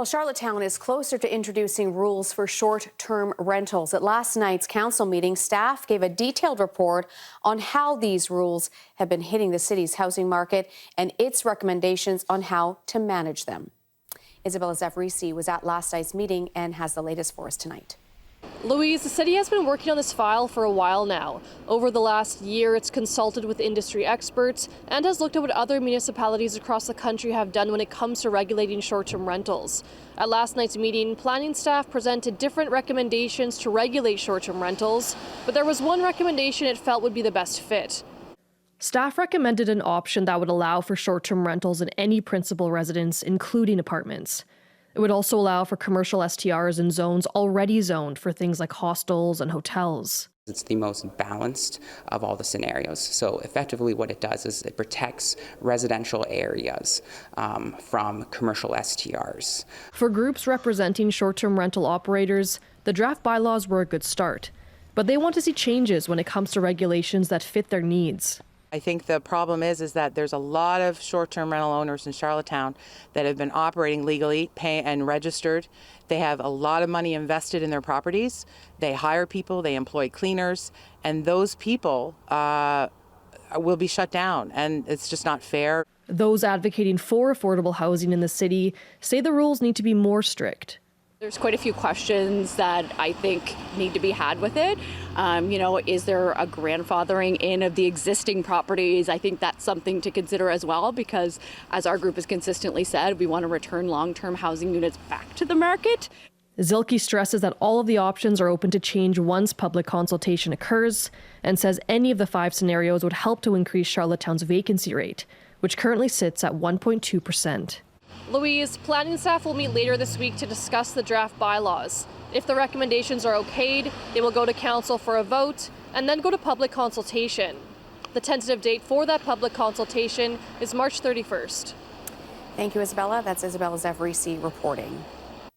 Well, Charlottetown is closer to introducing rules for short-term rentals. At last night's council meeting, staff gave a detailed report on how these rules have been hitting the city's housing market and its recommendations on how to manage them. Isabella Zafrisi was at last night's meeting and has the latest for us tonight. Louise, the city has been working on this file for a while now. Over the last year, it's consulted with industry experts and has looked at what other municipalities across the country have done when it comes to regulating short-term rentals. At last night's meeting, planning staff presented different recommendations to regulate short-term rentals, but there was one recommendation it felt would be the best fit. Staff recommended an option that would allow for short-term rentals in any principal residence, including apartments. It would also allow for commercial STRs in zones already zoned for things like hostels and hotels. It's the most balanced of all the scenarios. So effectively what it does is it protects residential areas from commercial STRs. For groups representing short-term rental operators, the draft bylaws were a good start, but they want to see changes when it comes to regulations that fit their needs. I think the problem is that there's a lot of short-term rental owners in Charlottetown that have been operating legally, and registered. They have a lot of money invested in their properties. They hire people, they employ cleaners, and those people will be shut down, and it's just not fair. Those advocating for affordable housing in the city say the rules need to be more strict. There's quite a few questions that I think need to be had with it. Is there a grandfathering in of the existing properties? I think that's something to consider as well, because as our group has consistently said, we want to return long-term housing units back to the market. Zielke stresses that all of the options are open to change once public consultation occurs, and says any of the 5 scenarios would help to increase Charlottetown's vacancy rate, which currently sits at 1.2%. Louise, planning staff will meet later this week to discuss the draft bylaws. If the recommendations are okayed, they will go to council for a vote and then go to public consultation. The tentative date for that public consultation is March 31st. Thank you, Isabella. That's Isabella Zafrisi reporting.